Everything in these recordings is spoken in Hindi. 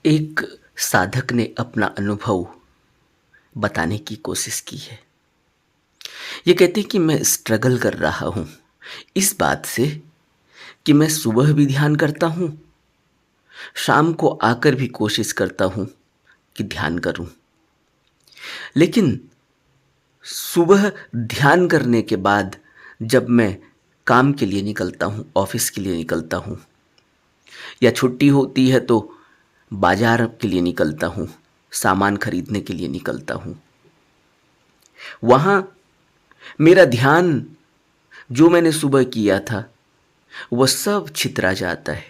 एक साधक ने अपना अनुभव बताने की कोशिश की है। ये कहते हैं कि मैं स्ट्रगल कर रहा हूँ इस बात से कि मैं सुबह भी ध्यान करता हूँ, शाम को आकर भी कोशिश करता हूँ कि ध्यान करूँ। लेकिन सुबह ध्यान करने के बाद जब मैं काम के लिए निकलता हूँ, ऑफिस के लिए निकलता हूँ या छुट्टी होती है तो बाजार के लिए निकलता हूँ, सामान खरीदने के लिए निकलता हूँ, वहाँ मेरा ध्यान जो मैंने सुबह किया था वह सब छितरा जाता है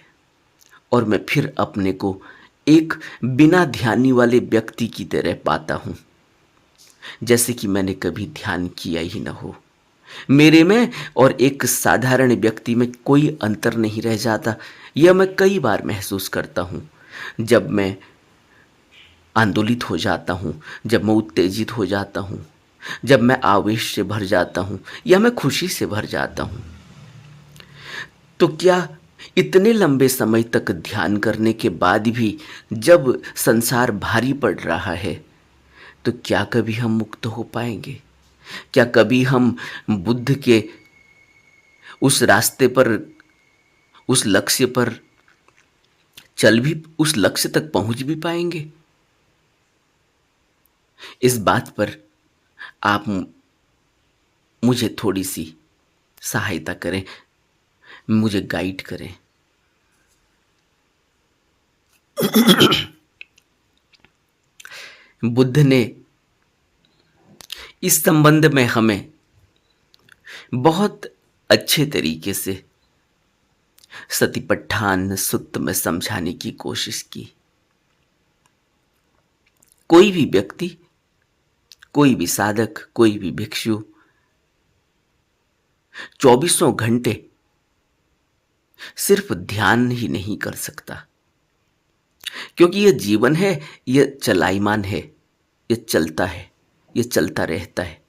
और मैं फिर अपने को एक बिना ध्यानी वाले व्यक्ति की तरह पाता हूँ, जैसे कि मैंने कभी ध्यान किया ही न हो। मेरे में और एक साधारण व्यक्ति में कोई अंतर नहीं रह जाता। यह मैं कई बार महसूस करता हूँ जब मैं आंदोलित हो जाता हूँ, जब मैं उत्तेजित हो जाता हूँ, जब मैं आवेश से भर जाता हूँ या मैं खुशी से भर जाता हूँ। तो क्या इतने लंबे समय तक ध्यान करने के बाद भी जब संसार भारी पड़ रहा है तो क्या कभी हम मुक्त हो पाएंगे? क्या कभी हम बुद्ध के उस रास्ते पर, उस लक्ष्य पर चल भी, उस लक्ष्य तक पहुंच भी पाएंगे? इस बात पर आप मुझे थोड़ी सी सहायता करें, मुझे गाइड करें। बुद्ध ने इस संबंध में हमें बहुत अच्छे तरीके से सतिपट्ठान सुत्त में समझाने की कोशिश की। कोई भी व्यक्ति, कोई भी साधक, कोई भी भिक्षु 24 घंटे सिर्फ ध्यान ही नहीं कर सकता, क्योंकि यह जीवन है, यह चलायमान है, यह चलता है, यह चलता रहता है।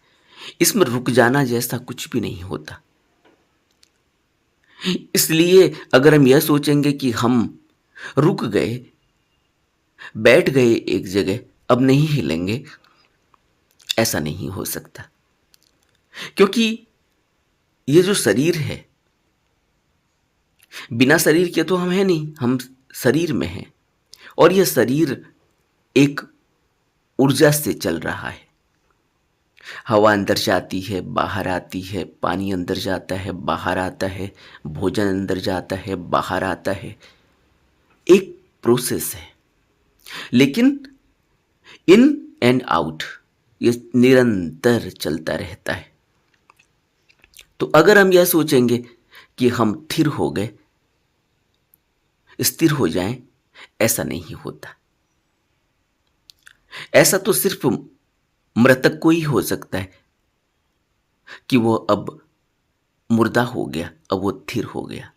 इसमें रुक जाना जैसा कुछ भी नहीं होता। इसलिए अगर हम यह सोचेंगे कि हम रुक गए, बैठ गए एक जगह, अब नहीं हिलेंगे, ऐसा नहीं हो सकता। क्योंकि ये जो शरीर है, बिना शरीर के तो हम हैं नहीं, हम शरीर में हैं और यह शरीर एक ऊर्जा से चल रहा है। हवा अंदर जाती है, बाहर आती है, पानी अंदर जाता है, बाहर आता है, भोजन अंदर जाता है, बाहर आता है। एक प्रोसेस है, लेकिन इन एंड आउट ये निरंतर चलता रहता है। तो अगर हम यह सोचेंगे कि हम स्थिर हो गए, स्थिर हो जाएं, ऐसा नहीं होता। ऐसा तो सिर्फ मृतक को ही हो सकता है कि वो अब मुर्दा हो गया, अब वो स्थिर हो गया।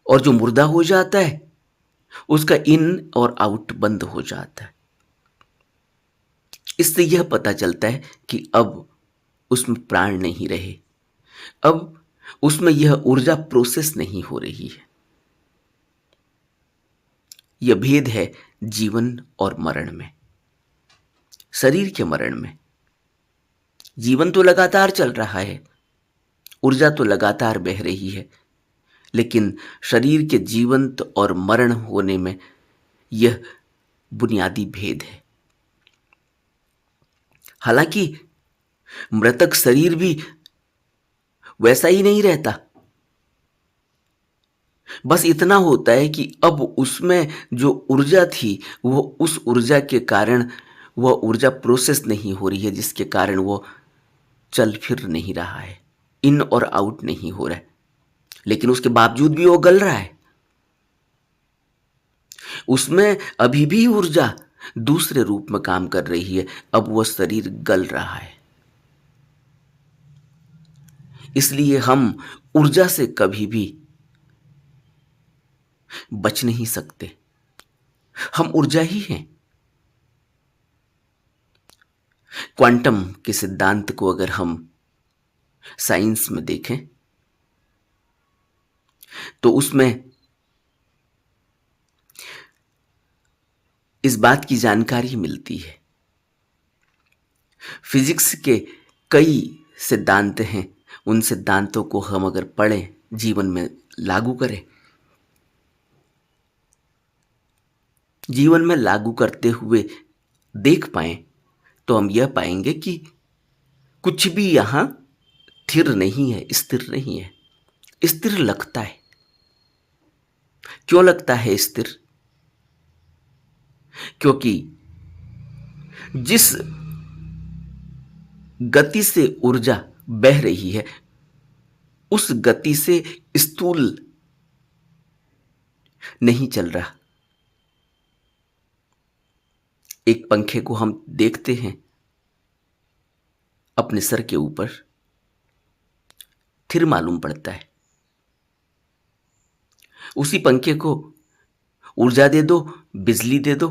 और जो मुर्दा हो जाता है उसका इन और आउट बंद हो जाता है। इससे यह पता चलता है कि अब उसमें प्राण नहीं रहे, अब उसमें यह ऊर्जा प्रोसेस नहीं हो रही है। यह भेद है जीवन और मरण में, शरीर के मरण में। जीवन तो लगातार चल रहा है, ऊर्जा तो लगातार बह रही है, लेकिन शरीर के जीवंत और मरण होने में यह बुनियादी भेद है। हालांकि मृतक शरीर भी वैसा ही नहीं रहता, बस इतना होता है कि अब उसमें जो ऊर्जा थी वो उस ऊर्जा के कारण वह ऊर्जा प्रोसेस नहीं हो रही है, जिसके कारण वो चल फिर नहीं रहा है, इन और आउट नहीं हो रहा है। लेकिन उसके बावजूद भी वो गल रहा है, उसमें अभी भी ऊर्जा दूसरे रूप में काम कर रही है। अब वह शरीर गल रहा है। इसलिए हम ऊर्जा से कभी भी बच नहीं सकते, हम ऊर्जा ही हैं। क्वांटम के सिद्धांत को अगर हम साइंस में देखें तो उसमें इस बात की जानकारी मिलती है। फिजिक्स के कई सिद्धांत हैं, उन सिद्धांतों को हम अगर पढ़ें, जीवन में लागू करें, जीवन में लागू करते हुए देख पाएं, तो हम यह पाएंगे कि कुछ भी यहाँ स्थिर नहीं है, स्थिर नहीं है। स्थिर लगता है। क्यों लगता है स्थिर? क्योंकि जिस गति से ऊर्जा बह रही है, उस गति से स्थूल नहीं चल रहा। एक पंखे को हम देखते हैं अपने सर के ऊपर, स्थिर मालूम पड़ता है। उसी पंखे को ऊर्जा दे दो, बिजली दे दो,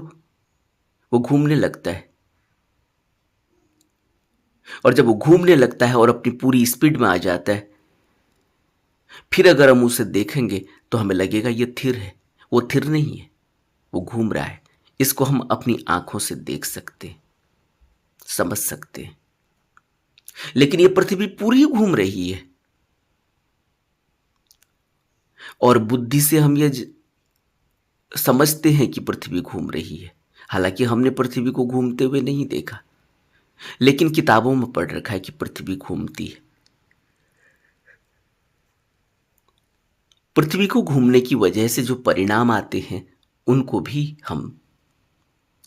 वो घूमने लगता है। और जब वो घूमने लगता है और अपनी पूरी स्पीड में आ जाता है, फिर अगर हम उसे देखेंगे तो हमें लगेगा ये स्थिर है। वो स्थिर नहीं है, वो घूम रहा है। इसको हम अपनी आंखों से देख सकते हैं, समझ सकते हैं। लेकिन ये पृथ्वी पूरी घूम रही है, और बुद्धि से हम ये समझते हैं कि पृथ्वी घूम रही है। हालांकि हमने पृथ्वी को घूमते हुए नहीं देखा, लेकिन किताबों में पढ़ रखा है कि पृथ्वी घूमती है। पृथ्वी को घूमने की वजह से जो परिणाम आते हैं, उनको भी हम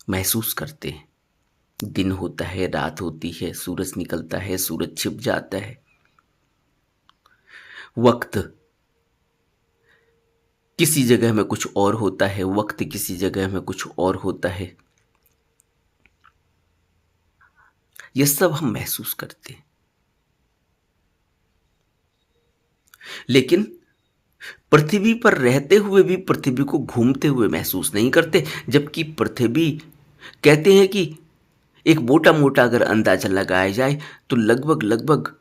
महसूस करते हैं। दिन होता है, रात होती है, सूरज निकलता है, सूरज छिप जाता है। वक्त किसी जगह में कुछ और होता है, वक्त किसी जगह में कुछ और होता है। यह सब हम महसूस करते हैं। लेकिन पृथ्वी पर रहते हुए भी पृथ्वी को घूमते हुए महसूस नहीं करते। जबकि पृथ्वी, कहते हैं कि एक मोटा मोटा अगर अंदाजा लगाया जाए तो लगभग लगभग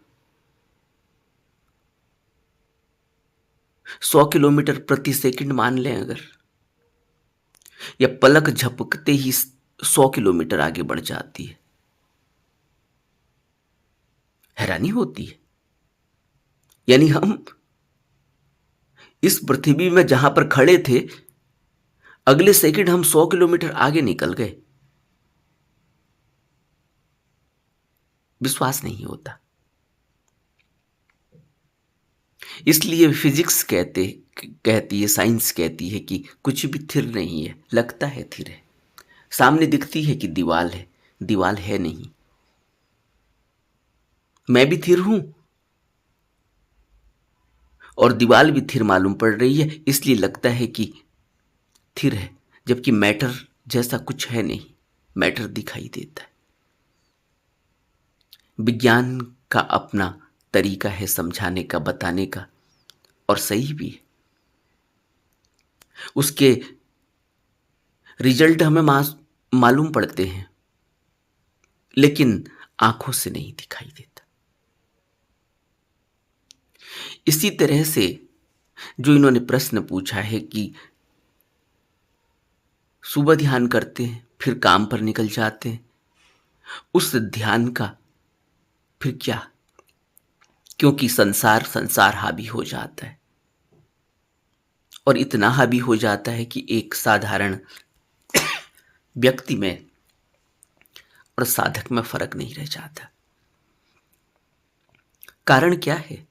100 किलोमीटर प्रति सेकंड मान लें अगर, या पलक झपकते ही 100 किलोमीटर आगे बढ़ जाती है। हैरानी होती है। यानी हम इस पृथ्वी में जहां पर खड़े थे, अगले सेकंड हम 100 किलोमीटर आगे निकल गए। विश्वास नहीं होता। इसलिए फिजिक्स कहती है, साइंस कहती है कि कुछ भी स्थिर नहीं है। लगता है स्थिर है, सामने दिखती है कि दीवार है, दीवार है नहीं। मैं भी स्थिर हूं और दीवार भी स्थिर मालूम पड़ रही है, इसलिए लगता है कि स्थिर है। जबकि मैटर जैसा कुछ है नहीं, मैटर दिखाई देता है। विज्ञान का अपना तरीका है समझाने का, बताने का, और सही भी है। उसके रिजल्ट हमें मालूम पड़ते हैं, लेकिन आंखों से नहीं दिखाई देता। इसी तरह से जो इन्होंने प्रश्न पूछा है कि सुबह ध्यान करते हैं, फिर काम पर निकल जाते हैं, उस ध्यान का फिर क्या? क्योंकि संसार हावी हो जाता है, और इतना हावी हो जाता है कि एक साधारण व्यक्ति में और साधक में फर्क नहीं रह जाता। कारण क्या है?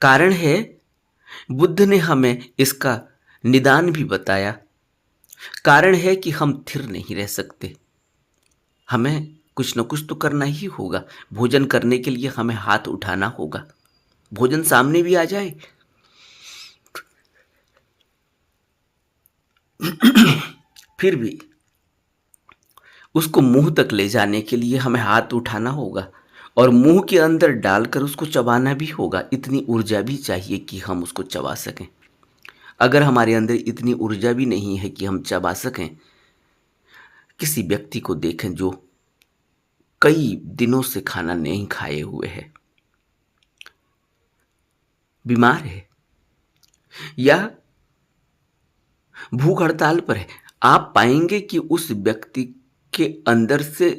कारण है, बुद्ध ने हमें इसका निदान भी बताया। कारण है कि हम स्थिर नहीं रह सकते। हमें कुछ न कुछ तो करना ही होगा। भोजन करने के लिए हमें हाथ उठाना होगा। भोजन सामने भी आ जाए फिर भी उसको मुंह तक ले जाने के लिए हमें हाथ उठाना होगा, और मुंह के अंदर डालकर उसको चबाना भी होगा। इतनी ऊर्जा भी चाहिए कि हम उसको चबा सकें। अगर हमारे अंदर इतनी ऊर्जा भी नहीं है कि हम चबा सकें, किसी व्यक्ति को देखें जो कई दिनों से खाना नहीं खाए हुए है, बीमार है, या भूख हड़ताल पर है, आप पाएंगे कि उस व्यक्ति के अंदर से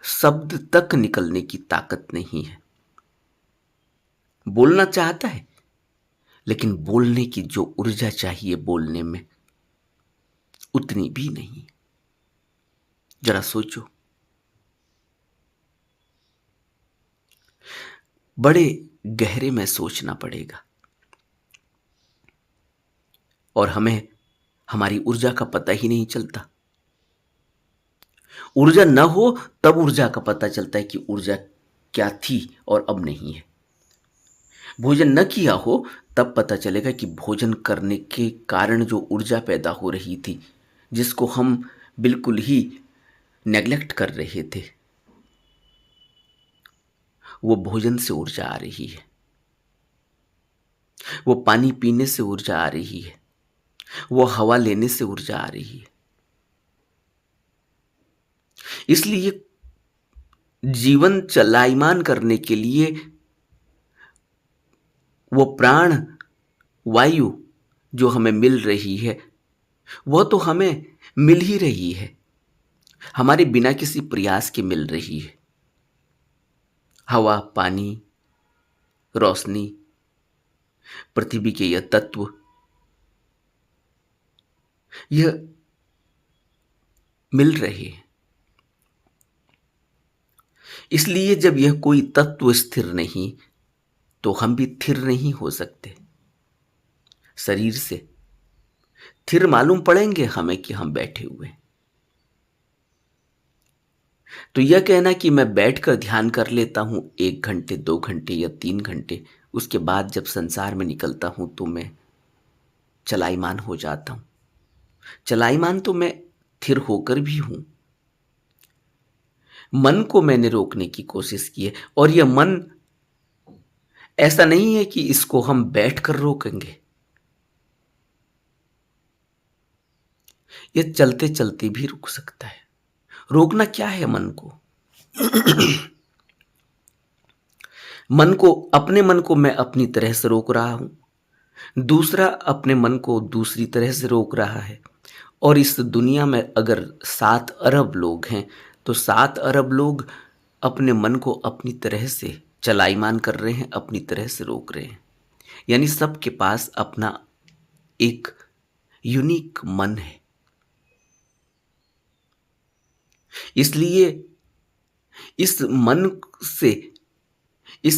शब्द तक निकलने की ताकत नहीं है। बोलना चाहता है, लेकिन बोलने की जो ऊर्जा चाहिए बोलने में, उतनी भी नहीं। जरा सोचो। बड़े गहरे में सोचना पड़ेगा, और हमें हमारी ऊर्जा का पता ही नहीं चलता। ऊर्जा न हो तब ऊर्जा का पता चलता है कि ऊर्जा क्या थी और अब नहीं है। भोजन न किया हो तब पता चलेगा कि भोजन करने के कारण जो ऊर्जा पैदा हो रही थी, जिसको हम बिल्कुल ही नेग्लेक्ट कर रहे थे, वो भोजन से ऊर्जा आ रही है, वो पानी पीने से ऊर्जा आ रही है, वो हवा लेने से ऊर्जा आ रही है। इसलिए जीवन चलायमान करने के लिए वो प्राण वायु जो हमें मिल रही है, वह तो हमें मिल ही रही है, हमारे बिना किसी प्रयास के मिल रही है। हवा, पानी, रोशनी, पृथ्वी के यह तत्व, यह मिल रहे हैं। इसलिए जब यह कोई तत्व स्थिर नहीं, तो हम भी स्थिर नहीं हो सकते। शरीर से स्थिर मालूम पड़ेंगे हमें कि हम बैठे हुए हैं। तो यह कहना कि मैं बैठकर ध्यान कर लेता हूं 1 घंटे, 2 घंटे या 3 घंटे, उसके बाद जब संसार में निकलता हूं तो मैं चलायमान हो जाता हूं। चलायमान तो मैं स्थिर होकर भी हूं। मन को मैंने रोकने की कोशिश की है, और यह मन ऐसा नहीं है कि इसको हम बैठकर रोकेंगे। यह चलते चलते भी रुक सकता है। रोकना क्या है मन को? अपने मन को मैं अपनी तरह से रोक रहा हूं, दूसरा अपने मन को दूसरी तरह से रोक रहा है। और इस दुनिया में अगर 7 अरब लोग हैं, तो 7 अरब लोग अपने मन को अपनी तरह से चलायमान कर रहे हैं, अपनी तरह से रोक रहे हैं। यानी सबके पास अपना एक यूनिक मन है। इसलिए इस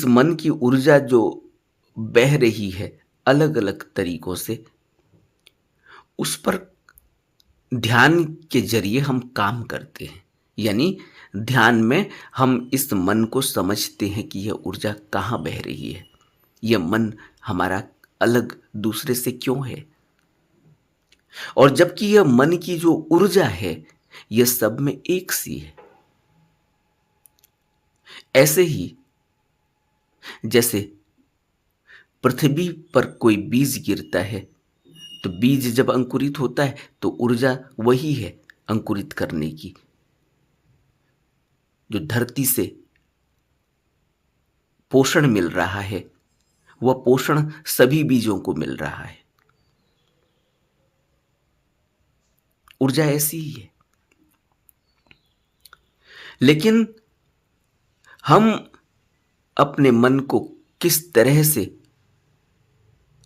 मन की ऊर्जा जो बह रही है अलग अलग तरीकों से, उस पर ध्यान के जरिए हम काम करते हैं। यानी ध्यान में हम इस मन को समझते हैं कि यह ऊर्जा कहाँ बह रही है, यह मन हमारा अलग दूसरे से क्यों है, और जबकि यह मन की जो ऊर्जा है यह सब में एक सी है। ऐसे ही जैसे पृथ्वी पर कोई बीज गिरता है, तो बीज जब अंकुरित होता है तो ऊर्जा वही है अंकुरित करने की, जो धरती से पोषण मिल रहा है, वह पोषण सभी बीजों को मिल रहा है। ऊर्जा ऐसी ही है। लेकिन हम अपने मन को किस तरह से,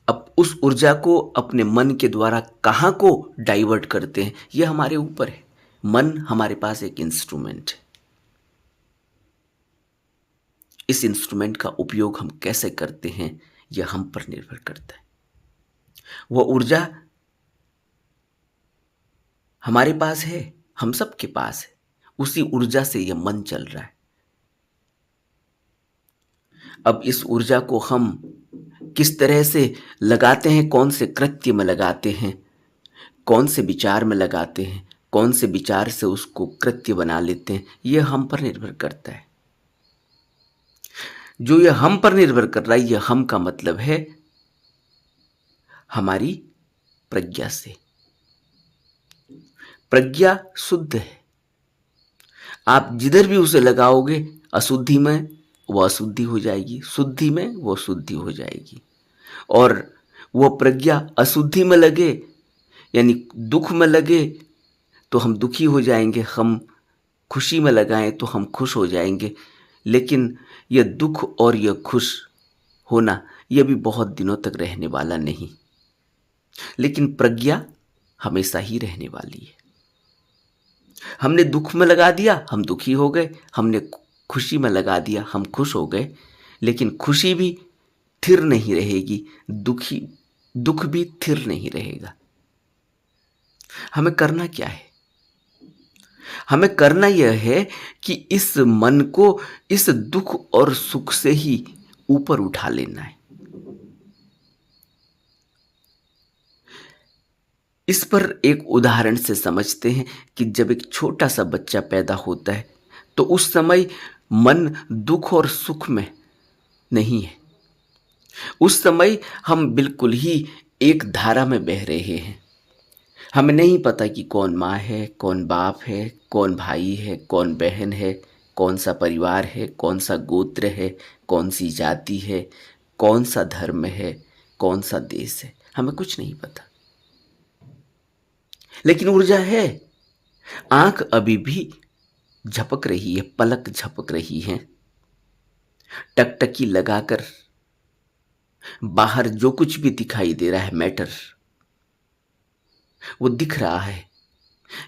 अब उस ऊर्जा को अपने मन के द्वारा कहां को डाइवर्ट करते हैं, यह हमारे ऊपर है। मन हमारे पास एक इंस्ट्रूमेंट है। इस इंस्ट्रूमेंट का उपयोग हम कैसे करते हैं यह हम पर निर्भर करता है। वह ऊर्जा हमारे पास है, हम सबके पास है, उसी ऊर्जा से यह मन चल रहा है। अब इस ऊर्जा को हम किस तरह से लगाते हैं, कौन से कृत्य में लगाते हैं, कौन से विचार में लगाते हैं, कौन से विचार से उसको कृत्य बना लेते हैं, यह हम पर निर्भर करता है। जो यह हम पर निर्भर कर रहा है, यह हम का मतलब है हमारी प्रज्ञा से। प्रज्ञा शुद्ध है। आप जिधर भी उसे लगाओगे, अशुद्धि में वह अशुद्धि हो जाएगी, शुद्धि में वो शुद्धि हो जाएगी। और वह प्रज्ञा अशुद्धि में लगे, यानी दुख में लगे, तो हम दुखी हो जाएंगे, हम खुशी में लगाएं तो हम खुश हो जाएंगे। लेकिन यह दुख और यह खुश होना यह भी बहुत दिनों तक रहने वाला नहीं। लेकिन प्रज्ञा हमेशा ही रहने वाली है। हमने दुख में लगा दिया, हम दुखी हो गए, हमने खुशी में लगा दिया, हम खुश हो गए। लेकिन खुशी भी स्थिर नहीं रहेगी, दुख भी स्थिर नहीं रहेगा। हमें करना क्या है? हमें करना यह है कि इस मन को इस दुख और सुख से ही ऊपर उठा लेना है। इस पर एक उदाहरण से समझते हैं कि जब एक छोटा सा बच्चा पैदा होता है तो उस समय मन दुख और सुख में नहीं है। उस समय हम बिल्कुल ही एक धारा में बह रहे हैं। हमें नहीं पता कि कौन माँ है, कौन बाप है, कौन भाई है, कौन बहन है, कौन सा परिवार है, कौन सा गोत्र है, कौन सी जाति है, कौन सा धर्म है, कौन सा देश है। हमें कुछ नहीं पता। लेकिन ऊर्जा है। आंख अभी भी झपक रही है, पलक झपक रही है। टकटकी लगाकर बाहर जो कुछ भी दिखाई दे रहा है मैटर, वो दिख रहा है।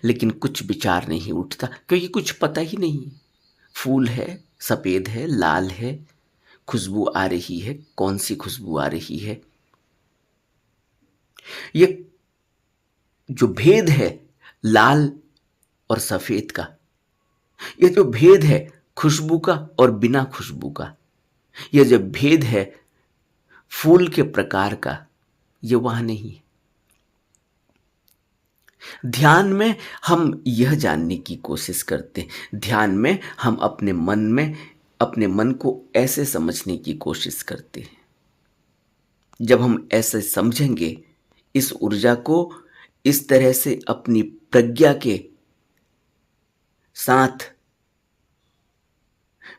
लेकिन कुछ विचार नहीं उठता क्योंकि कुछ पता ही नहीं। फूल है, सफेद है, लाल है, खुशबू आ रही है, कौन सी खुशबू आ रही है। ये जो भेद है लाल और सफेद का, ये जो भेद है खुशबू का और बिना खुशबू का, ये जो भेद है फूल के प्रकार का, ये वहां नहीं है। ध्यान में हम यह जानने की कोशिश करते हैं। ध्यान में हम अपने मन को ऐसे समझने की कोशिश करते हैं। जब हम ऐसे समझेंगे, इस ऊर्जा को इस तरह से अपनी प्रज्ञा के साथ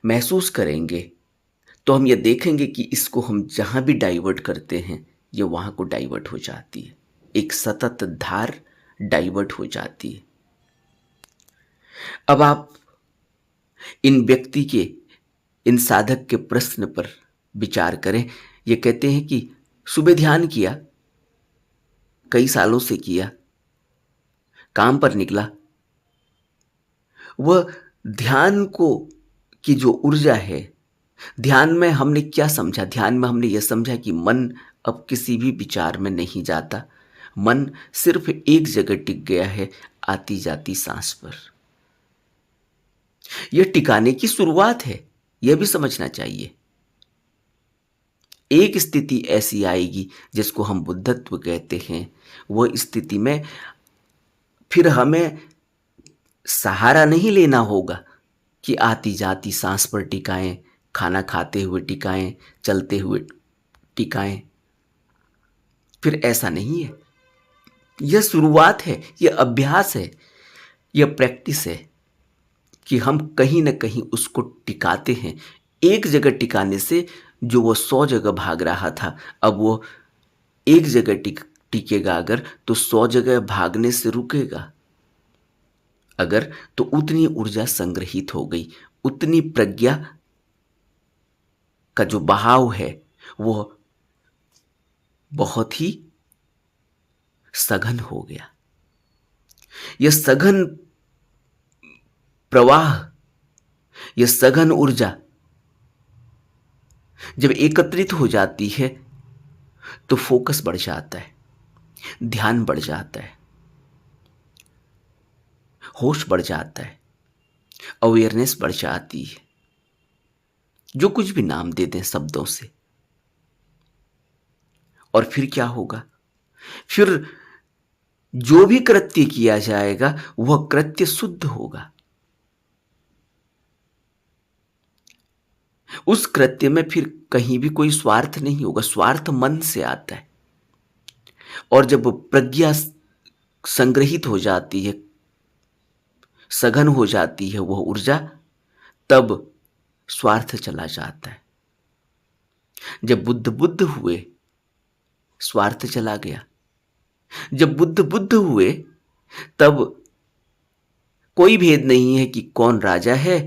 महसूस करेंगे, तो हम ये देखेंगे कि इसको हम जहां भी डाइवर्ट करते हैं, ये वहां को डाइवर्ट हो जाती है। एक सतत धार डाइवर्ट हो जाती है। अब आप इन साधक के प्रश्न पर विचार करें। ये कहते हैं कि सुबह ध्यान किया, कई सालों से किया, काम पर निकला। वह ध्यान को की जो ऊर्जा है, ध्यान में हमने क्या समझा? ध्यान में हमने यह समझा कि मन अब किसी भी विचार में नहीं जाता। मन सिर्फ एक जगह टिक गया है, आती जाती सांस पर। यह टिकाने की शुरुआत है, यह भी समझना चाहिए। एक स्थिति ऐसी आएगी जिसको हम बुद्धत्व कहते हैं। वह स्थिति में फिर हमें सहारा नहीं लेना होगा कि आती जाती सांस पर टिकाएं, खाना खाते हुए टिकाएं, चलते हुए टिकाएं। फिर ऐसा नहीं है। यह शुरुआत है, यह अभ्यास है, यह प्रैक्टिस है कि हम कहीं ना कहीं उसको टिकाते हैं। एक जगह टिकाने से जो वो 100 जगह भाग रहा था, अब वो एक जगह टिकेगा अगर, तो 100 जगह भागने से रुकेगा अगर, तो उतनी ऊर्जा संग्रहित हो गई, उतनी प्रज्ञा का जो बहाव है वो बहुत ही सघन हो गया। यह सघन प्रवाह, यह सघन ऊर्जा जब एकत्रित हो जाती है तो फोकस बढ़ जाता है, ध्यान बढ़ जाता है, होश बढ़ जाता है, अवेयरनेस बढ़ जाती है, जो कुछ भी नाम दे दें शब्दों से। और फिर क्या होगा? फिर जो भी कृत्य किया जाएगा वह कृत्य शुद्ध होगा। उस कृत्य में फिर कहीं भी कोई स्वार्थ नहीं होगा। स्वार्थ मन से आता है। और जब प्रज्ञा संग्रहित हो जाती है, सघन हो जाती है वह ऊर्जा, तब स्वार्थ चला जाता है। जब बुद्ध हुए, स्वार्थ चला गया। जब बुद्ध हुए, तब कोई भेद नहीं है कि कौन राजा है,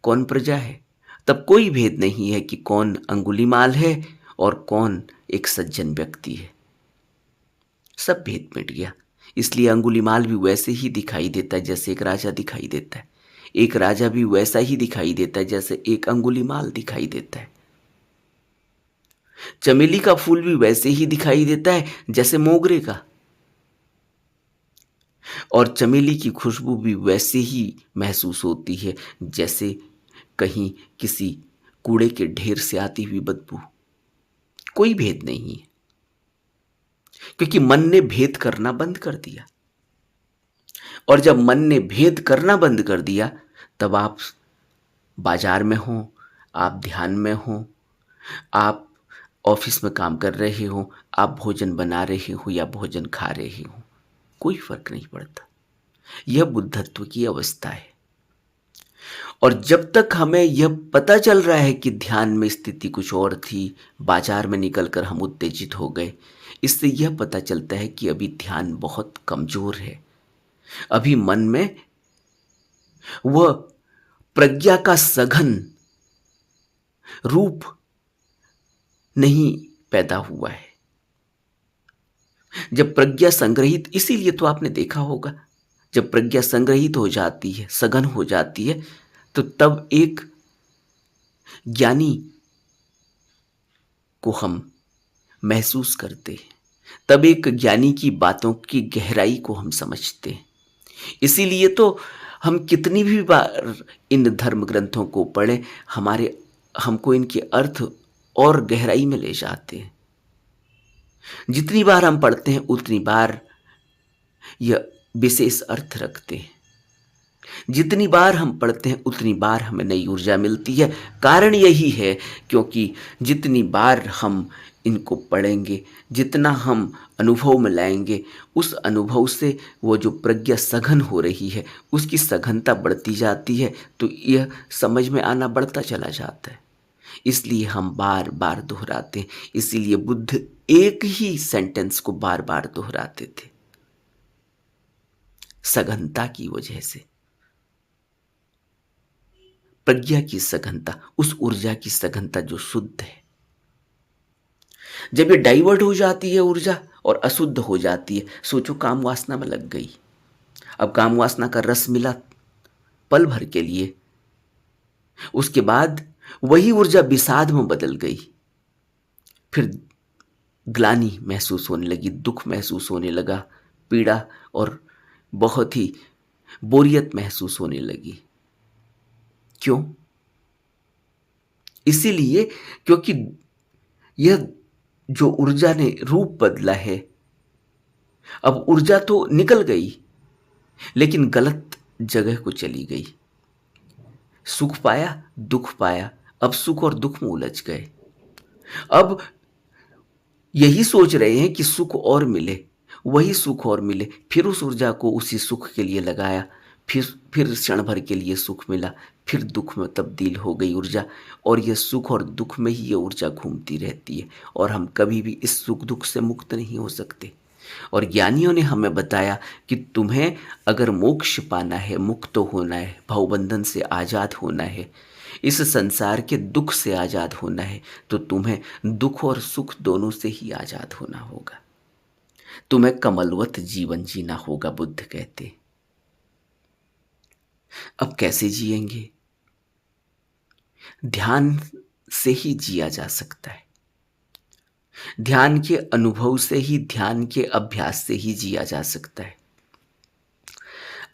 कौन प्रजा है। तब कोई भेद नहीं है कि कौन अंगुलीमाल है और कौन एक सज्जन व्यक्ति है। सब भेद मिट गया। इसलिए अंगुलीमाल भी वैसे ही दिखाई देता है जैसे एक राजा दिखाई देता है। एक राजा भी वैसा ही दिखाई देता है जैसे एक अंगुलीमाल दिखाई देता है। चमेली का फूल भी वैसे ही दिखाई देता है जैसे मोगरे का, और चमेली की खुशबू भी वैसे ही महसूस होती है जैसे कहीं किसी कूड़े के ढेर से आती हुई बदबू। कोई भेद नहीं है, क्योंकि मन ने भेद करना बंद कर दिया। और जब मन ने भेद करना बंद कर दिया, तब आप बाजार में हो, आप ध्यान में हो, आप ऑफिस में काम कर रहे हो, आप भोजन बना रहे हो या भोजन खा रहे हो, कोई फर्क नहीं पड़ता। यह बुद्धत्व की अवस्था है। और जब तक हमें यह पता चल रहा है कि ध्यान में स्थिति कुछ और थी, बाजार में निकलकर हम उत्तेजित हो गए, इससे यह पता चलता है कि अभी ध्यान बहुत कमजोर है। अभी मन में वह प्रज्ञा का सघन रूप नहीं पैदा हुआ है। जब प्रज्ञा संग्रहित, इसीलिए तो आपने देखा होगा, जब प्रज्ञा संग्रहित हो जाती है, सघन हो जाती है, तो तब एक ज्ञानी को हम महसूस करते हैं, तब एक ज्ञानी की बातों की गहराई को हम समझते हैं। इसीलिए तो हम कितनी भी बार इन धर्म ग्रंथों को पढ़ें, हमको इनके अर्थ और गहराई में ले जाते हैं। जितनी बार हम पढ़ते हैं उतनी बार यह विशेष अर्थ रखते हैं। जितनी बार हम पढ़ते हैं उतनी बार हमें नई ऊर्जा मिलती है। कारण यही है क्योंकि जितनी बार हम इनको पढ़ेंगे, जितना हम अनुभव में लाएंगे, उस अनुभव से वो जो प्रज्ञा सघन हो रही है उसकी सघनता बढ़ती जाती है, तो यह समझ में आना बढ़ता चला जाता है। इसलिए हम बार बार दोहराते हैं। इसीलिए बुद्ध एक ही सेंटेंस को बार बार दोहराते थे, सघनता की वजह से, प्रज्ञा की सघनता, उस ऊर्जा की सघनता जो शुद्ध है। जब ये डाइवर्ट हो जाती है ऊर्जा और अशुद्ध हो जाती है, सोचो काम वासना में लग गई। अब काम वासना का रस मिला पल भर के लिए, उसके बाद वही ऊर्जा विषाद में बदल गई। फिर ग्लानि महसूस होने लगी, दुख महसूस होने लगा, पीड़ा और बहुत ही बोरियत महसूस होने लगी। क्यों? इसीलिए क्योंकि यह जो ऊर्जा ने रूप बदला है, अब ऊर्जा तो निकल गई लेकिन गलत जगह को चली गई। सुख पाया, दुख पाया, अब सुख और दुख में उलझ गए। अब यही सोच रहे हैं कि सुख और मिले, वही सुख और मिले, फिर उस ऊर्जा को उसी सुख के लिए लगाया, फिर क्षण भर के लिए सुख मिला, फिर दुख में तब्दील हो गई ऊर्जा, और यह सुख और दुख में ही ये ऊर्जा घूमती रहती है, और हम कभी भी इस सुख दुख से मुक्त नहीं हो सकते। और ज्ञानियों ने हमें बताया कि तुम्हें अगर मोक्ष पाना है, मुक्त होना है, भवबंधन से आज़ाद होना है, इस संसार के दुख से आज़ाद होना है, तो तुम्हें दुख और सुख दोनों से ही आज़ाद होना होगा। तुम्हें कमलवत जीवन जीना होगा, बुद्ध कहते। अब कैसे जिएंगे? ध्यान से ही जिया जा सकता है। ध्यान के अनुभव से ही, ध्यान के अभ्यास से ही जिया जा सकता है।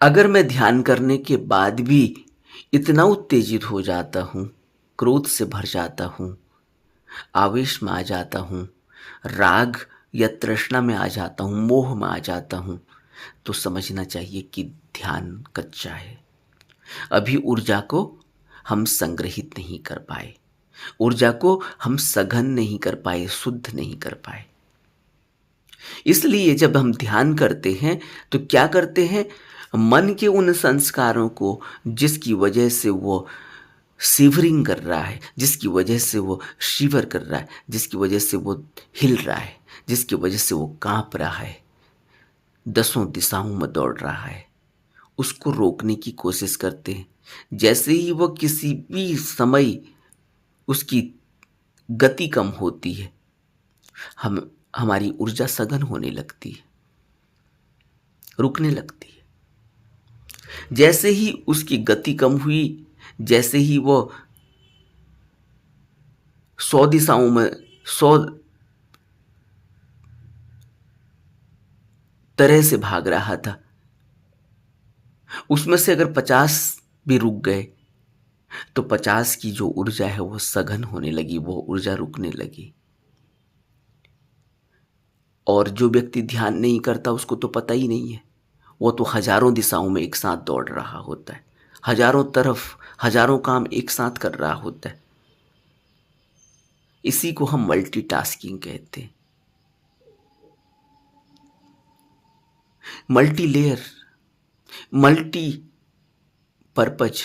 अगर मैं ध्यान करने के बाद भी इतना उत्तेजित हो जाता हूँ, क्रोध से भर जाता हूँ, आवेश में आ जाता हूँ, राग या तृष्णा में आ जाता हूँ, मोह में आ जाता हूँ, तो समझना चाहिए कि ध्यान कच्चा है। अभी ऊर्जा को हम संग्रहित नहीं कर पाए, ऊर्जा को हम सघन नहीं कर पाए, शुद्ध नहीं कर पाए। इसलिए जब हम ध्यान करते हैं तो क्या करते हैं? मन के उन संस्कारों को जिसकी वजह से वो शिवरिंग कर रहा है, जिसकी वजह से वो शिवर कर रहा है, जिसकी वजह से वो हिल रहा है, जिसकी वजह से वो कांप रहा है, दसों दिशाओं में दौड़ रहा है, उसको रोकने की कोशिश करते हैं। जैसे ही वो किसी भी समय उसकी गति कम होती है, हम हमारी ऊर्जा सघन होने लगती है, रुकने लगती है। जैसे ही उसकी गति कम हुई, जैसे ही वो 100 दिशाओं में 100 तरह से भाग रहा था, उसमें से अगर 50 भी रुक गए तो 50 की जो ऊर्जा है वो सघन होने लगी, वो ऊर्जा रुकने लगी। और जो व्यक्ति ध्यान नहीं करता उसको तो पता ही नहीं है, वो तो हजारों दिशाओं में एक साथ दौड़ रहा होता है, हजारों तरफ हजारों काम एक साथ कर रहा होता है। इसी को हम मल्टीटास्किंग कहते हैं। मल्टी लेयर, मल्टी पर्पज,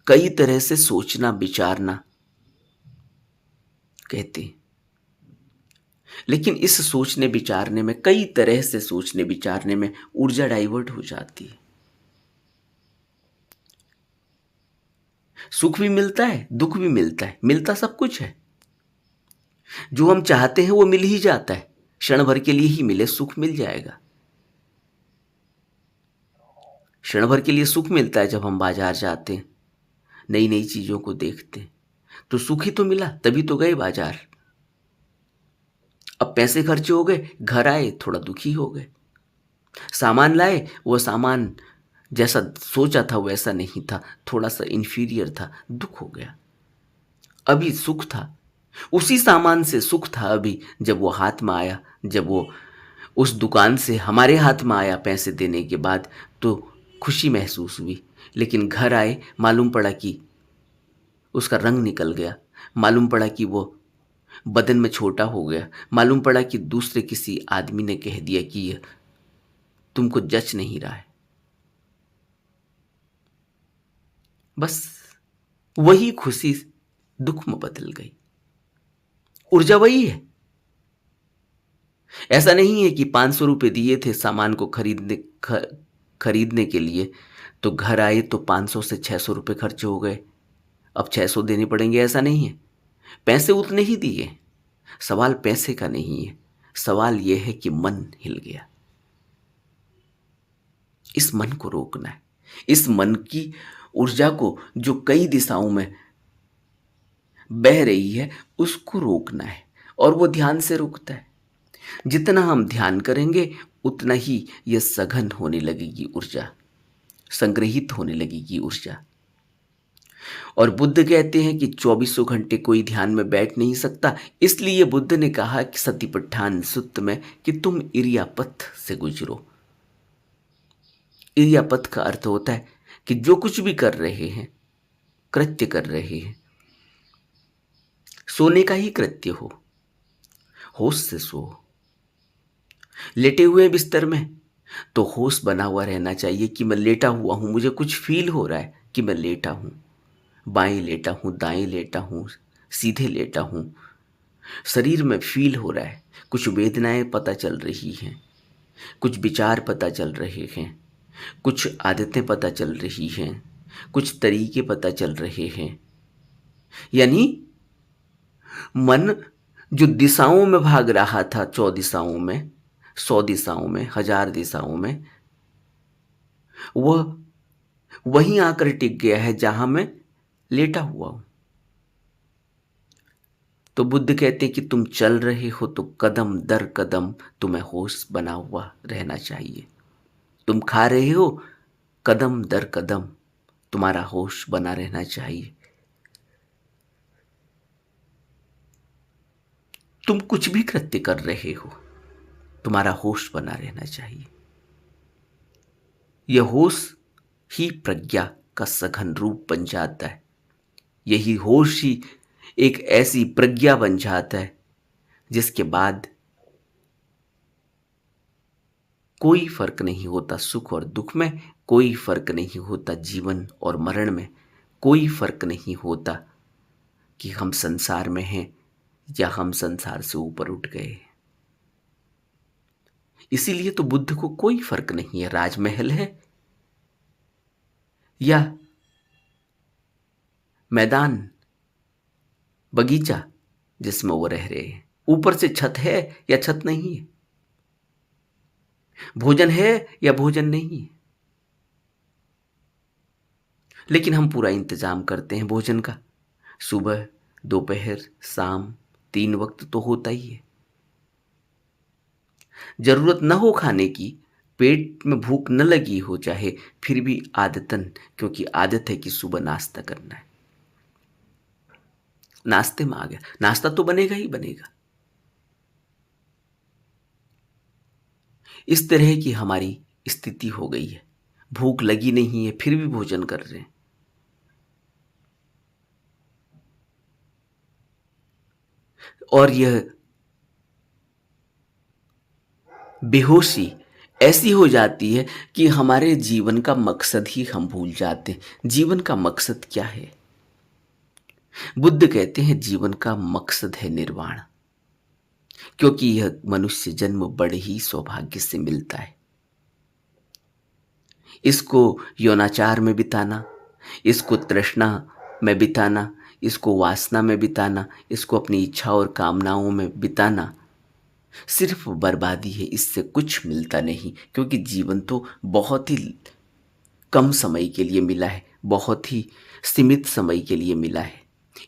कई तरह से सोचना विचारना कहते हैं। लेकिन इस सोचने विचारने में, कई तरह से सोचने विचारने में ऊर्जा डाइवर्ट हो जाती है। सुख भी मिलता है, दुख भी मिलता है, मिलता सब कुछ है। जो हम चाहते हैं वो मिल ही जाता है, क्षण भर के लिए ही मिले सुख मिल जाएगा। क्षण भर के लिए सुख मिलता है जब हम बाजार जाते हैं, नई नई चीजों को देखते हैं, तो सुख ही तो मिला, तभी तो गए बाजार। अब पैसे खर्चे हो गए, घर आए थोड़ा दुखी हो गए। सामान लाए, वो सामान जैसा सोचा था वैसा नहीं था, थोड़ा सा इंफीरियर था, दुख हो गया। अभी सुख था, उसी सामान से सुख था अभी, जब वो हाथ में आया, जब वो उस दुकान से हमारे हाथ में आया पैसे देने के बाद, तो खुशी महसूस हुई। लेकिन घर आए मालूम पड़ा कि उसका रंग निकल गया, मालूम पड़ा कि वो बदन में छोटा हो गया, मालूम पड़ा कि दूसरे किसी आदमी ने कह दिया कि यह तुमको जच नहीं रहा है। बस वही खुशी दुख में बदल गई। ऊर्जा वही है। ऐसा नहीं है कि 500 रुपये दिए थे सामान को खरीदने के लिए, तो घर आए तो 500 से 600 रुपये खर्च हो गए, अब 600 देने पड़ेंगे, ऐसा नहीं है। पैसे उतने ही दिए। सवाल पैसे का नहीं है, सवाल यह है कि मन हिल गया। इस मन को रोकना है, इस मन की ऊर्जा को जो कई दिशाओं में बह रही है उसको रोकना है, और वो ध्यान से रुकता है। जितना हम ध्यान करेंगे उतना ही यह सघन होने लगेगी ऊर्जा, संग्रहित होने लगेगी ऊर्जा। और बुद्ध कहते हैं कि 24 घंटे कोई ध्यान में बैठ नहीं सकता, इसलिए बुद्ध ने कहा कि सतिपट्ठान सुत्त में कि तुम इरियापथ से गुजरो। इरियापथ का अर्थ होता है कि जो कुछ भी कर रहे हैं, कृत्य कर रहे हैं, सोने का ही कृत्य हो, होश से सो। लेटे हुए बिस्तर में तो होश बना हुआ रहना चाहिए कि मैं लेटा हुआ हूं, मुझे कुछ फील हो रहा है कि मैं लेटा हूं, बाएं लेटा हूं, दाएं लेटा हूं, सीधे लेटा हूं, शरीर में फील हो रहा है, कुछ वेदनाएं पता चल रही हैं, कुछ विचार पता चल रहे हैं, कुछ आदतें पता चल रही हैं, कुछ तरीके पता चल रहे हैं। यानी मन जो दिशाओं में भाग रहा था, 100 दिशाओं में, 100 दिशाओं में, 1000 दिशाओं में, वह वहीं आकर टिक गया है जहां मैं लेटा हुआ हूं। तो बुद्ध कहते कि तुम चल रहे हो तो कदम दर कदम तुम्हें होश बना हुआ रहना चाहिए। तुम खा रहे हो, कदम दर कदम तुम्हारा होश बना रहना चाहिए। तुम कुछ भी कृत्य कर रहे हो, तुम्हारा होश बना रहना चाहिए। यह होश ही प्रज्ञा का सघन रूप बन जाता है। यही होश ही एक ऐसी प्रज्ञा बन जाता है जिसके बाद कोई फर्क नहीं होता सुख और दुख में, कोई फर्क नहीं होता जीवन और मरण में, कोई फर्क नहीं होता कि हम संसार में हैं या हम संसार से ऊपर उठ गए। इसीलिए तो बुद्ध को कोई फर्क नहीं है, राजमहल है या मैदान, बगीचा जिसमें वो रह रहे हैं, ऊपर से छत है या छत नहीं है, भोजन है या भोजन नहीं है। लेकिन हम पूरा इंतजाम करते हैं भोजन का, सुबह, दोपहर, शाम, 3 वक्त तो होता ही है। जरूरत न हो खाने की, पेट में भूख न लगी हो चाहे, फिर भी आदतन, क्योंकि आदत है कि सुबह नाश्ता करना है, नाश्ते में आ गया, नाश्ता तो बनेगा ही बनेगा। इस तरह की हमारी स्थिति हो गई है, भूख लगी नहीं है फिर भी भोजन कर रहे हैं। और यह बेहोशी ऐसी हो जाती है कि हमारे जीवन का मकसद ही हम भूल जाते हैं। जीवन का मकसद क्या है? बुद्ध कहते हैं जीवन का मकसद है निर्वाण, क्योंकि यह मनुष्य जन्म बड़े ही सौभाग्य से मिलता है। इसको यौनाचार में बिताना, इसको तृष्णा में बिताना, इसको वासना में बिताना, इसको अपनी इच्छा और कामनाओं में बिताना सिर्फ बर्बादी है, इससे कुछ मिलता नहीं। क्योंकि जीवन तो बहुत ही कम समय के लिए मिला है, बहुत ही सीमित समय के लिए मिला है।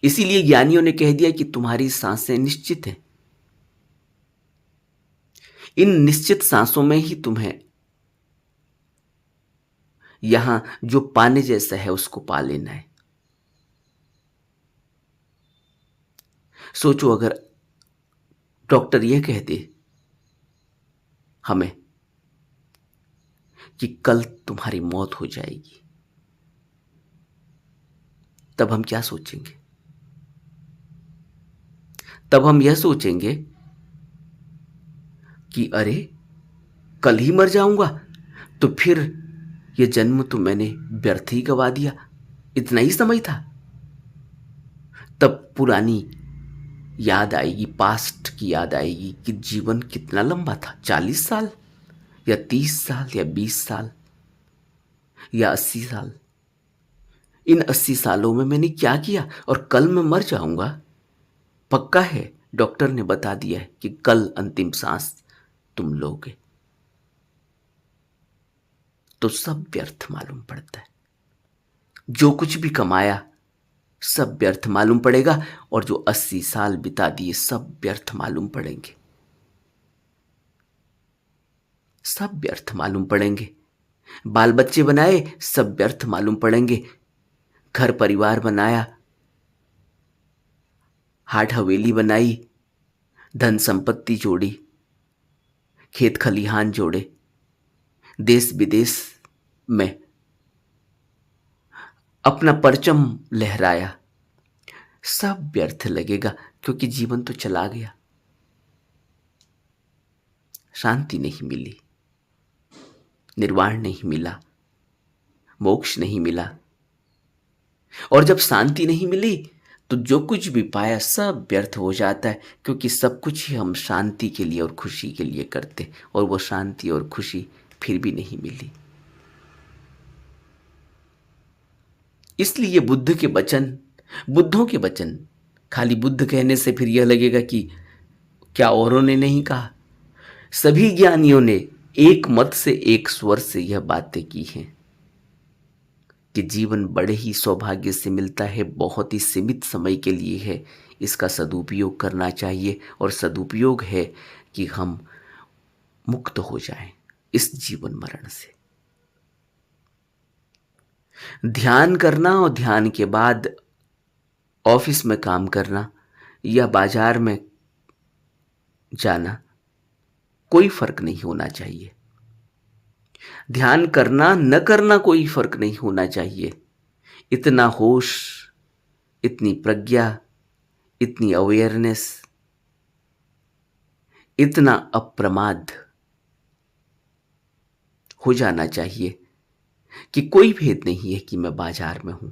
इसीलिए ज्ञानियों ने कह दिया कि तुम्हारी सांसें निश्चित हैं, इन निश्चित सांसों में ही तुम्हें यहां जो पाने जैसा है उसको पा लेना है। सोचो अगर डॉक्टर यह कह दे हमें कि कल तुम्हारी मौत हो जाएगी, तब हम क्या सोचेंगे? तब हम यह सोचेंगे कि अरे कल ही मर जाऊंगा, तो फिर यह जन्म तो मैंने व्यर्थ ही गवा दिया, इतना ही समय था। तब पुरानी याद आएगी, पास्ट की याद आएगी कि जीवन कितना लंबा था, 40 साल या 30 साल या 20 साल या 80 साल। इन 80 सालों में मैंने क्या किया? और कल मैं मर जाऊंगा, पक्का है, डॉक्टर ने बता दिया है कि कल अंतिम सांस तुम लोगे। तो सब व्यर्थ मालूम पड़ता है, जो कुछ भी कमाया सब व्यर्थ मालूम पड़ेगा, और जो 80 साल बिता दिए सब व्यर्थ मालूम पड़ेंगे, सब व्यर्थ मालूम पड़ेंगे। बाल बच्चे बनाए सब व्यर्थ मालूम पड़ेंगे, घर परिवार बनाया, हाट हवेली बनाई, धन संपत्ति जोड़ी, खेत खलिहान जोड़े, देश विदेश में अपना परचम लहराया, सब व्यर्थ लगेगा, क्योंकि जीवन तो चला गया। शांति नहीं मिली, निर्वाण नहीं मिला, मोक्ष नहीं मिला। और जब शांति नहीं मिली तो जो कुछ भी पाया सब व्यर्थ हो जाता है, क्योंकि सब कुछ ही हम शांति के लिए और खुशी के लिए करते, और वो शांति और खुशी फिर भी नहीं मिली। इसलिए बुद्ध के वचन, बुद्धों के वचन, खाली बुद्ध कहने से फिर यह लगेगा कि क्या औरों ने नहीं कहा। सभी ज्ञानियों ने एक मत से, एक स्वर से यह बातें की हैं कि जीवन बड़े ही सौभाग्य से मिलता है, बहुत ही सीमित समय के लिए है, इसका सदुपयोग करना चाहिए। और सदुपयोग है कि हम मुक्त हो जाएं इस जीवन मरण से। ध्यान करना और ध्यान के बाद ऑफिस में काम करना या बाजार में जाना, कोई फर्क नहीं होना चाहिए। ध्यान करना न करना कोई फर्क नहीं होना चाहिए। इतना होश, इतनी प्रज्ञा, इतनी अवेयरनेस, इतना अप्रमाद हो जाना चाहिए कि कोई भेद नहीं है कि मैं बाजार में हूं,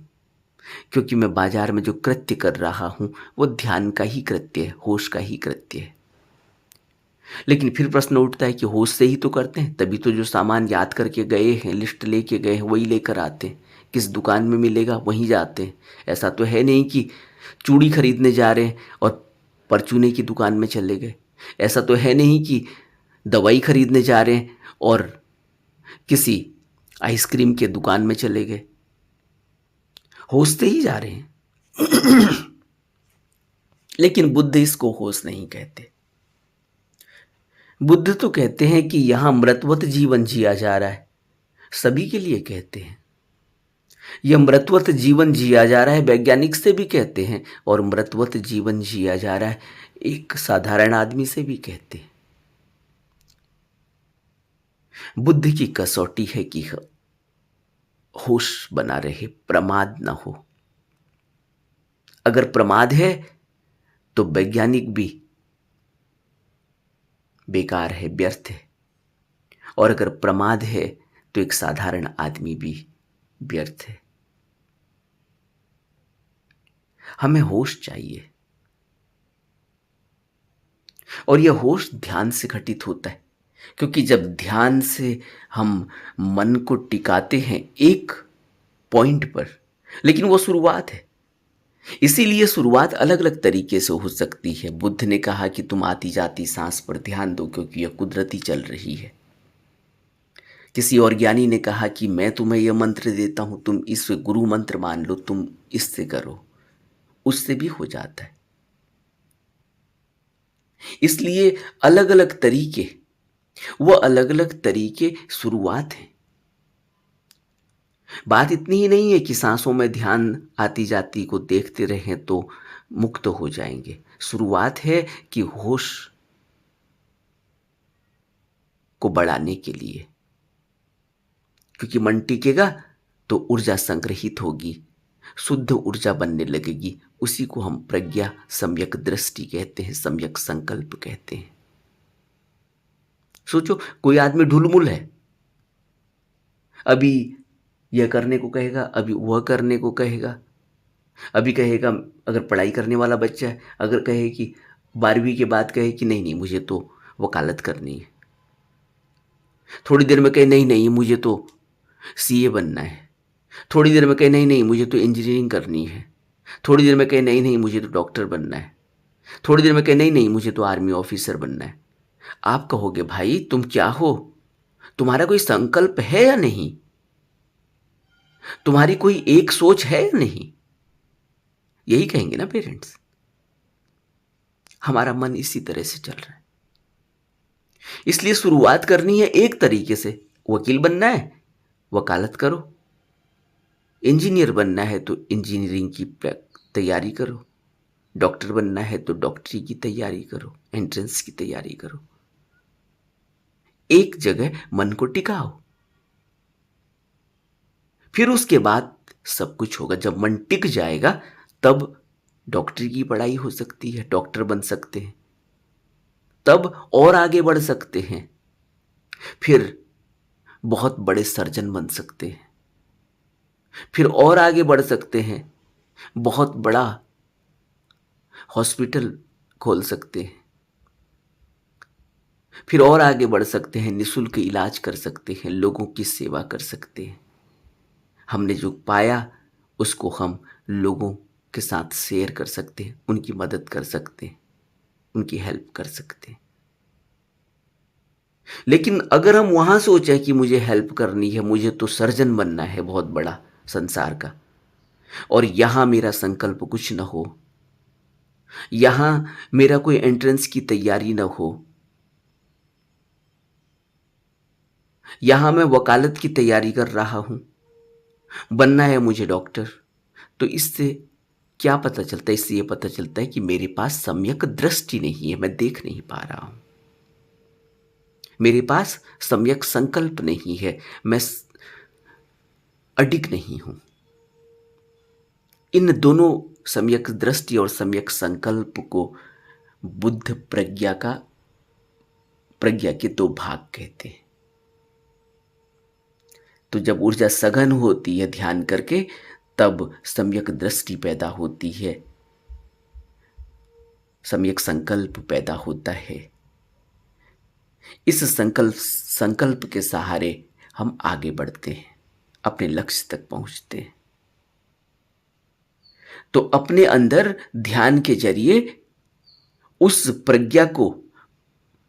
क्योंकि मैं बाजार में जो कृत्य कर रहा हूं वो ध्यान का ही कृत्य है, होश का ही कृत्य है। लेकिन फिर प्रश्न उठता है कि होश से ही तो करते हैं, तभी तो जो सामान याद करके गए हैं, लिस्ट लेके गए हैं, वही लेकर आते हैं। किस दुकान में मिलेगा वहीं जाते हैं। ऐसा तो है नहीं कि चूड़ी खरीदने जा रहे हैं और परचूने की दुकान में चले गए। ऐसा तो है नहीं कि दवाई खरीदने जा रहे हैं और किसी आइसक्रीम के दुकान में चले गए। होश से ही जा रहे हैं। लेकिन बुद्ध इसको होश नहीं कहते। बुद्ध तो कहते हैं कि यहां मृतवत जीवन जिया जा रहा है। सभी के लिए कहते हैं यह मृतवत जीवन जिया जा रहा है। वैज्ञानिक से भी कहते हैं और मृतवत जीवन जिया जा रहा है एक साधारण आदमी से भी कहते हैं। बुद्ध की कसौटी है कि होश बना रहे, प्रमाद ना हो। अगर प्रमाद है तो वैज्ञानिक भी बेकार है, व्यर्थ है। और अगर प्रमाद है तो एक साधारण आदमी भी व्यर्थ है। हमें होश चाहिए और यह होश ध्यान से घटित होता है, क्योंकि जब ध्यान से हम मन को टिकाते हैं एक पॉइंट पर, लेकिन वो शुरुआत है, इसीलिए शुरुआत अलग अलग तरीके से हो सकती है। बुद्ध ने कहा कि तुम आती जाती सांस पर ध्यान दो क्योंकि यह कुदरती चल रही है। किसी और ज्ञानी ने कहा कि मैं तुम्हें यह मंत्र देता हूं, तुम इस गुरु मंत्र मान लो, तुम इससे करो, उससे भी हो जाता है। इसलिए अलग अलग तरीके, वो अलग अलग तरीके शुरुआत है। बात इतनी ही नहीं है कि सांसों में ध्यान आती जाती को देखते रहें तो मुक्त हो जाएंगे। शुरुआत है कि होश को बढ़ाने के लिए, क्योंकि मन टिकेगा तो ऊर्जा संग्रहित होगी, शुद्ध ऊर्जा बनने लगेगी। उसी को हम प्रज्ञा, सम्यक दृष्टि कहते हैं, सम्यक संकल्प कहते हैं। सोचो, कोई आदमी ढुलमुल है, अभी यह करने को कहेगा, अभी वह करने को कहेगा, अभी कहेगा, अगर पढ़ाई करने वाला बच्चा है, अगर कहे कि 12वीं के बाद कहे कि नहीं नहीं मुझे तो वकालत करनी है, थोड़ी देर में कहे नहीं नहीं मुझे तो सीए बनना है, थोड़ी देर में कहे नहीं नहीं मुझे तो इंजीनियरिंग करनी है, थोड़ी देर में कहे नहीं नहीं मुझे तो डॉक्टर बनना है, थोड़ी देर में कहे नहीं नहीं मुझे तो आर्मी ऑफिसर बनना है। आप कहोगे भाई तुम क्या हो, तुम्हारा कोई संकल्प है या नहीं, तुम्हारी कोई एक सोच है या नहीं? यही कहेंगे ना पेरेंट्स। हमारा मन इसी तरह से चल रहा है। इसलिए शुरुआत करनी है एक तरीके से। वकील बनना है, वकालत करो। इंजीनियर बनना है तो इंजीनियरिंग की तैयारी करो। डॉक्टर बनना है तो डॉक्टरी की तैयारी करो, एंट्रेंस की तैयारी करो। एक जगह मन को टिकाओ, फिर उसके बाद सब कुछ होगा। जब मन टिक जाएगा तब डॉक्टरी की पढ़ाई हो सकती है, डॉक्टर बन सकते हैं, तब और आगे बढ़ सकते हैं, फिर बहुत बड़े सर्जन बन सकते हैं, फिर और आगे बढ़ सकते हैं, बहुत बड़ा हॉस्पिटल खोल सकते हैं, फिर और आगे बढ़ सकते हैं, निःशुल्क इलाज कर सकते हैं, लोगों की सेवा कर सकते हैं। हमने जो पाया उसको हम लोगों के साथ शेयर कर सकते हैं, उनकी मदद कर सकते हैं, उनकी हेल्प कर सकते हैं। लेकिन अगर हम वहां सोचें कि मुझे हेल्प करनी है, मुझे तो सर्जन बनना है बहुत बड़ा संसार का, और यहां मेरा संकल्प कुछ न हो, यहां मेरा कोई एंट्रेंस की तैयारी न हो, यहां मैं वकालत की तैयारी कर रहा हूं, बनना है मुझे डॉक्टर, तो इससे क्या पता चलता है? इससे यह पता चलता है कि मेरे पास सम्यक दृष्टि नहीं है, मैं देख नहीं पा रहा हूं, मेरे पास सम्यक संकल्प नहीं है, मैं अडिग नहीं हूं। इन दोनों, सम्यक दृष्टि और सम्यक संकल्प को बुद्ध प्रज्ञा के दो भाग कहते हैं। तो जब ऊर्जा सघन होती है ध्यान करके, तब सम्यक दृष्टि पैदा होती है, सम्यक संकल्प पैदा होता है, इस संकल्प के सहारे हम आगे बढ़ते हैं, अपने लक्ष्य तक पहुंचते हैं। तो अपने अंदर ध्यान के जरिए उस प्रज्ञा को,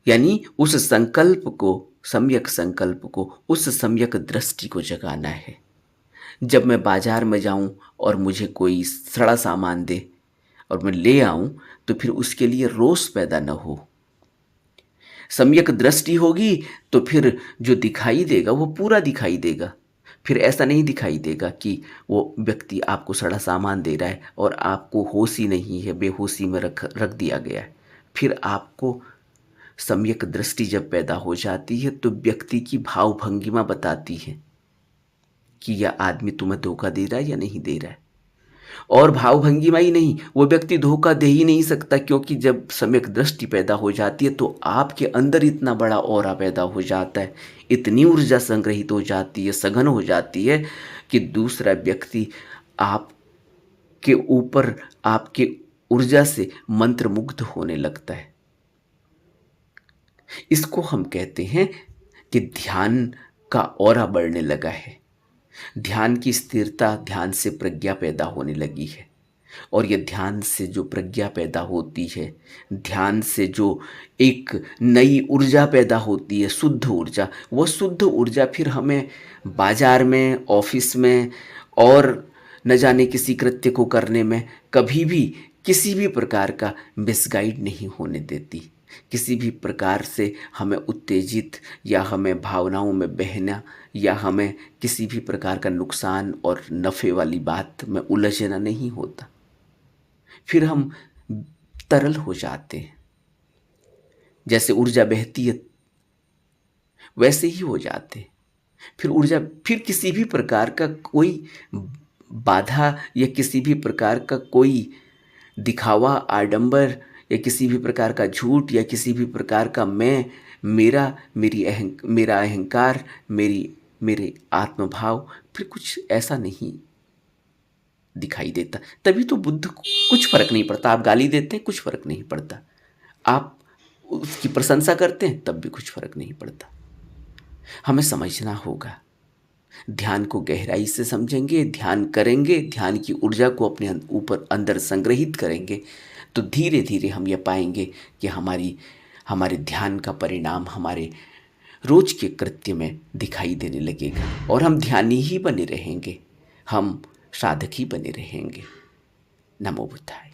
यानी उस संकल्प को, सम्यक संकल्प को, उस सम्यक दृष्टि को जगाना है। जब मैं बाजार में जाऊं और मुझे कोई सड़ा सामान दे और मैं ले आऊं, तो फिर उसके लिए रोष पैदा न हो। सम्यक दृष्टि होगी तो फिर जो दिखाई देगा वो पूरा दिखाई देगा। फिर ऐसा नहीं दिखाई देगा कि वो व्यक्ति आपको सड़ा सामान दे रहा है और आपको होश ही नहीं है, बेहोशी में रख रख दिया गया है। फिर आपको सम्यक दृष्टि जब पैदा हो जाती है तो व्यक्ति की भाव भंगिमा बताती है कि यह आदमी तुम्हें धोखा दे रहा है या नहीं दे रहा है। और भाव भंगिमा ही नहीं, वो व्यक्ति धोखा दे ही नहीं सकता, क्योंकि जब सम्यक दृष्टि पैदा हो जाती है तो आपके अंदर इतना बड़ा ऑरा पैदा हो जाता है, इतनी ऊर्जा संग्रहित हो जाती है, सघन हो जाती है कि दूसरा व्यक्ति आपके ऊपर, आपके ऊर्जा से मंत्रमुग्ध होने लगता है। इसको हम कहते हैं कि ध्यान का ऑरा बढ़ने लगा है। ध्यान की स्थिरता, ध्यान से प्रज्ञा पैदा होने लगी है। और यह ध्यान से जो प्रज्ञा पैदा होती है, ध्यान से जो एक नई ऊर्जा पैदा होती है, शुद्ध ऊर्जा, वह शुद्ध ऊर्जा फिर हमें बाजार में, ऑफिस में और न जाने किसी कृत्य को करने में कभी भी किसी भी प्रकार का मिसगाइड नहीं होने देती। किसी भी प्रकार से हमें उत्तेजित या हमें भावनाओं में बहना या हमें किसी भी प्रकार का नुकसान और नफ़े वाली बात में उलझना नहीं होता। फिर हम तरल हो जाते हैं, जैसे ऊर्जा बहती है वैसे ही हो जाते हैं। फिर ऊर्जा, फिर किसी भी प्रकार का कोई बाधा या किसी भी प्रकार का कोई दिखावा, आडंबर या किसी भी प्रकार का झूठ या किसी भी प्रकार का मैं, मेरा, मेरा अहंकार, मेरे आत्मभाव, फिर कुछ ऐसा नहीं दिखाई देता। तभी तो बुद्ध को कुछ फर्क नहीं पड़ता। आप गाली देते हैं, कुछ फर्क नहीं पड़ता। आप उसकी प्रशंसा करते हैं, तब भी कुछ फर्क नहीं पड़ता। हमें समझना होगा, ध्यान को गहराई से समझेंगे, ध्यान करेंगे, ध्यान की ऊर्जा को अपने ऊपर अंदर संग्रहित करेंगे, तो धीरे धीरे हम ये पाएंगे कि हमारे ध्यान का परिणाम हमारे रोज के कृत्य में दिखाई देने लगेगा और हम ध्यानी ही बने रहेंगे, हम साधक ही बने रहेंगे। नमो बुद्धाय।